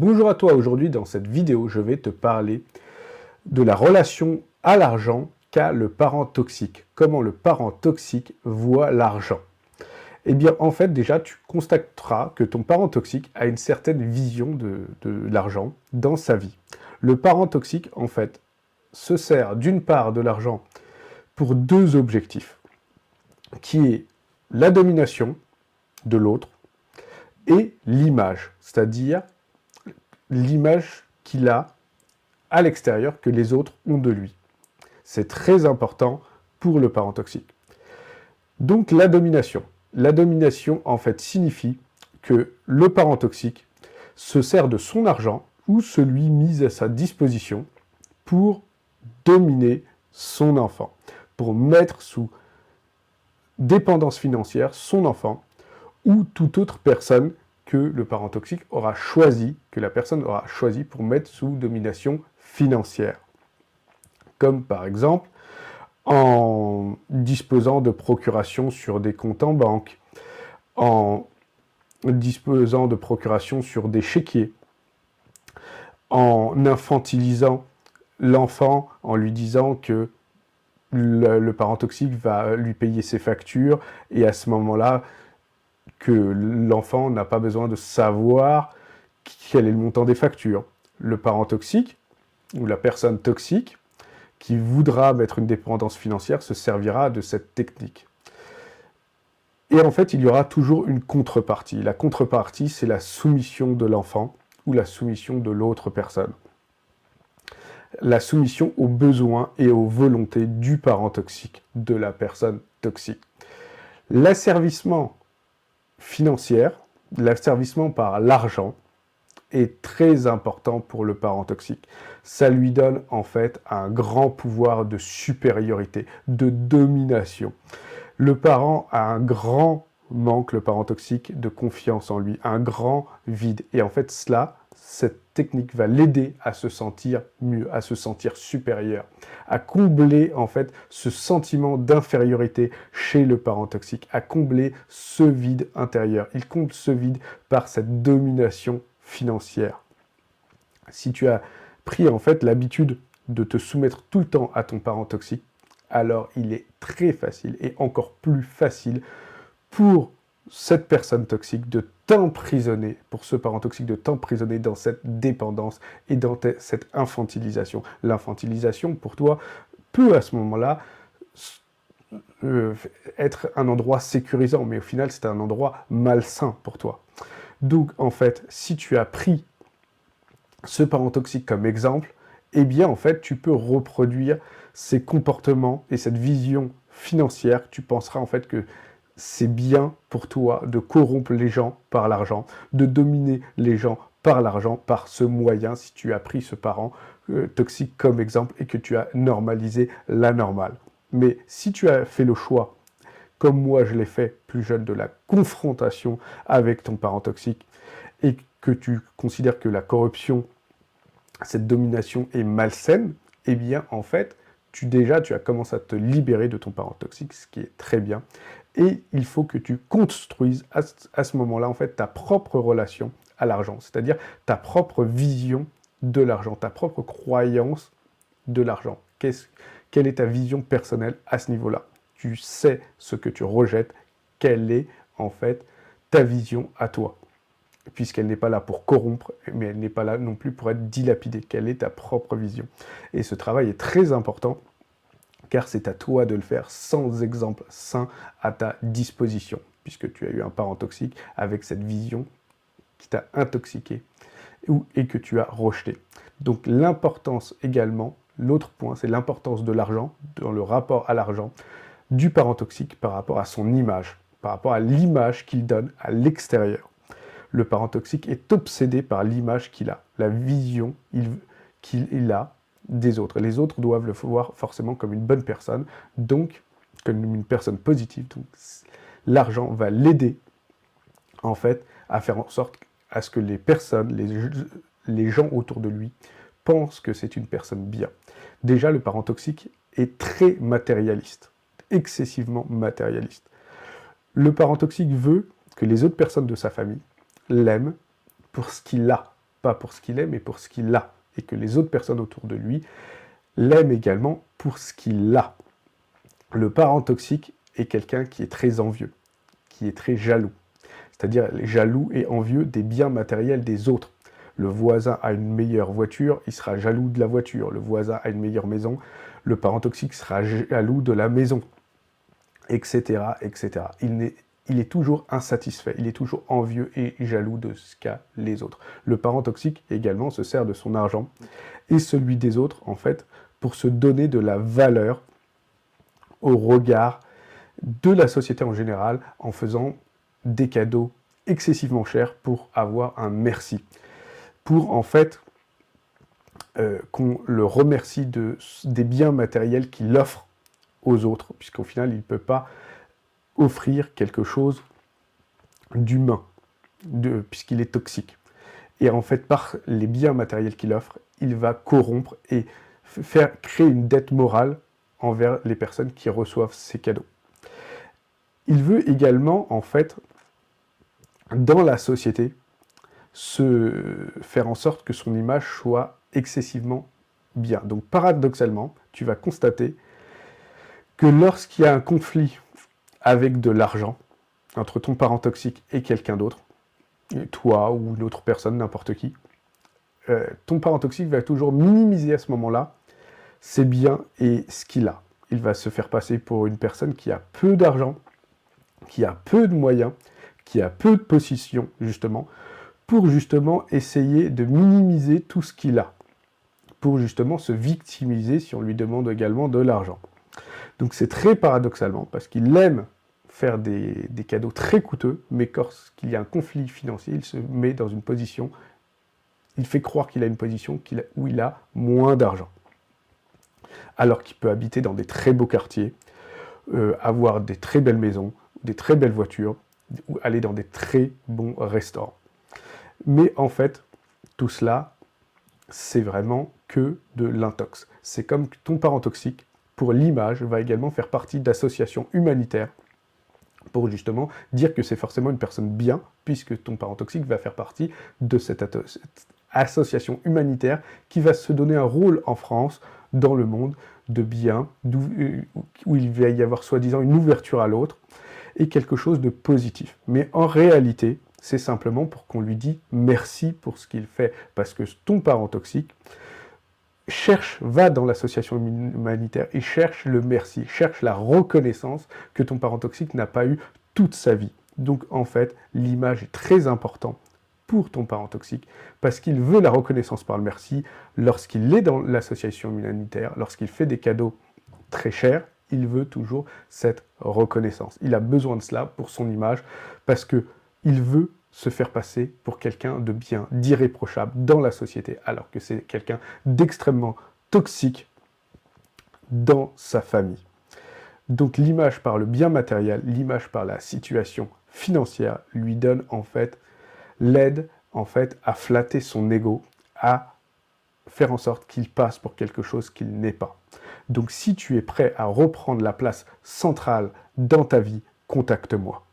Bonjour à toi, aujourd'hui dans cette vidéo, je vais te parler de la relation à l'argent qu'a le parent toxique. Comment le parent toxique voit l'argent. Eh bien, en fait, déjà, tu constateras que ton parent toxique a une certaine vision de l'argent dans sa vie. Le parent toxique, en fait, se sert d'une part de l'argent pour deux objectifs, qui est la domination de l'autre et l'image, c'est-à-dire l'image qu'il a à l'extérieur que les autres ont de lui. C'est très important pour le parent toxique. Donc la domination. La domination, en fait, signifie que le parent toxique se sert de son argent ou celui mis à sa disposition pour dominer son enfant, pour mettre sous dépendance financière son enfant ou toute autre personne que le parent toxique aura choisi, que la personne aura choisi pour mettre sous domination financière. Comme par exemple en disposant de procurations sur des comptes en banque, en disposant de procurations sur des chéquiers, en infantilisant l'enfant en lui disant que le parent toxique va lui payer ses factures et à ce moment-là, que l'enfant n'a pas besoin de savoir quel est le montant des factures. Le parent toxique, ou la personne toxique, qui voudra mettre une dépendance financière, se servira de cette technique. Et en fait, il y aura toujours une contrepartie. La contrepartie, c'est la soumission de l'enfant ou la soumission de l'autre personne. La soumission aux besoins et aux volontés du parent toxique, de la personne toxique. L'asservissement financier, l'asservissement par l'argent, est très important pour le parent toxique. Ça lui donne en fait un grand pouvoir de supériorité, de domination. Le parent a un grand manque, le parent toxique, de confiance en lui, un grand vide. Et en fait, cette technique va l'aider à se sentir mieux, à se sentir supérieur, à combler en fait ce sentiment d'infériorité chez le parent toxique, à combler ce vide intérieur. Il comble ce vide par cette domination financière. Si tu as pris en fait l'habitude de te soumettre tout le temps à ton parent toxique, alors il est très facile et encore plus facile pour cette personne toxique de t'emprisonner, pour ce parent toxique de t'emprisonner dans cette dépendance et dans cette infantilisation. L'infantilisation, pour toi, peut à ce moment-là être un endroit sécurisant, mais au final, c'est un endroit malsain pour toi. Donc, en fait, si tu as pris ce parent toxique comme exemple, eh bien, en fait, tu peux reproduire ces comportements et cette vision financière. Tu penseras, en fait, que c'est bien pour toi de corrompre les gens par l'argent, de dominer les gens par l'argent, par ce moyen, si tu as pris ce parent toxique comme exemple et que tu as normalisé la normale. Mais si tu as fait le choix, comme moi je l'ai fait plus jeune, de la confrontation avec ton parent toxique, et que tu considères que la corruption, cette domination est malsaine, eh bien en fait, tu as commencé à te libérer de ton parent toxique, ce qui est très bien. Et il faut que tu construises à ce moment-là en fait ta propre relation à l'argent, c'est-à-dire ta propre vision de l'argent, ta propre croyance de l'argent. Quelle est ta vision personnelle à ce niveau-là? Tu sais ce que tu rejettes, quelle est en fait ta vision à toi, puisqu'elle n'est pas là pour corrompre, mais elle n'est pas là non plus pour être dilapidée. Quelle est ta propre vision? Et ce travail est très important, car c'est à toi de le faire sans exemple sain à ta disposition, puisque tu as eu un parent toxique avec cette vision qui t'a intoxiqué et que tu as rejeté. Donc l'importance également, l'autre point, c'est l'importance de l'argent, dans le rapport à l'argent, du parent toxique par rapport à son image, par rapport à l'image qu'il donne à l'extérieur. Le parent toxique est obsédé par l'image qu'il a, la vision qu'il a des autres. Les autres doivent le voir forcément comme une bonne personne, donc comme une personne positive. Donc l'argent va l'aider en fait à faire en sorte à ce que les personnes, les gens autour de lui pensent que c'est une personne bien. Déjà, le parent toxique est très matérialiste, excessivement matérialiste. Le parent toxique veut que les autres personnes de sa famille l'aiment pour ce qu'il a, pas pour ce qu'il est, mais pour ce qu'il a. Et que les autres personnes autour de lui l'aiment également pour ce qu'il a. Le parent toxique est quelqu'un qui est très envieux, qui est très jaloux. C'est-à-dire jaloux et envieux des biens matériels des autres. Le voisin a une meilleure voiture, il sera jaloux de la voiture. Le voisin a une meilleure maison, le parent toxique sera jaloux de la maison, etc. etc. Il est toujours insatisfait, il est toujours envieux et jaloux de ce qu'a les autres. Le parent toxique également se sert de son argent et celui des autres, en fait, pour se donner de la valeur au regard de la société en général, en faisant des cadeaux excessivement chers pour avoir un merci. Pour, en fait, qu'on le remercie des biens matériels qu'il offre aux autres, puisqu'au final, il ne peut pas offrir quelque chose d'humain, puisqu'il est toxique. Et en fait, par les biens matériels qu'il offre, il va corrompre et créer une dette morale envers les personnes qui reçoivent ces cadeaux. Il veut également, en fait, dans la société, faire en sorte que son image soit excessivement bien. Donc paradoxalement, tu vas constater que lorsqu'il y a un conflit avec de l'argent, entre ton parent toxique et quelqu'un d'autre, toi ou une autre personne, n'importe qui, ton parent toxique va toujours minimiser à ce moment-là ses biens et ce qu'il a. Il va se faire passer pour une personne qui a peu d'argent, qui a peu de moyens, qui a peu de position, justement, pour justement essayer de minimiser tout ce qu'il a, pour justement se victimiser si on lui demande également de l'argent. Donc c'est très paradoxalement, parce qu'il aime faire des cadeaux très coûteux, mais lorsqu'il y a un conflit financier, il se met dans une position, il fait croire qu'il a une position où il a moins d'argent. Alors qu'il peut habiter dans des très beaux quartiers, avoir des très belles maisons, des très belles voitures, ou aller dans des très bons restaurants. Mais en fait, tout cela, c'est vraiment que de l'intox. C'est comme ton parent toxique, pour l'image, va également faire partie d'associations humanitaires pour justement dire que c'est forcément une personne bien, puisque ton parent toxique va faire partie de cette association humanitaire qui va se donner un rôle en France, dans le monde, de bien, où il va y avoir soi-disant une ouverture à l'autre, et quelque chose de positif. Mais en réalité, c'est simplement pour qu'on lui dise merci pour ce qu'il fait, parce que ton parent toxique va dans l'association humanitaire et cherche le merci, cherche la reconnaissance que ton parent toxique n'a pas eu toute sa vie. Donc en fait, l'image est très importante pour ton parent toxique, parce qu'il veut la reconnaissance par le merci lorsqu'il est dans l'association humanitaire, lorsqu'il fait des cadeaux très chers, il veut toujours cette reconnaissance. Il a besoin de cela pour son image, parce qu'il veut se faire passer pour quelqu'un de bien, d'irréprochable dans la société, alors que c'est quelqu'un d'extrêmement toxique dans sa famille. Donc l'image par le bien matériel, l'image par la situation financière lui donne en fait l'aide en fait à flatter son ego, à faire en sorte qu'il passe pour quelque chose qu'il n'est pas. Donc si tu es prêt à reprendre la place centrale dans ta vie, contacte-moi.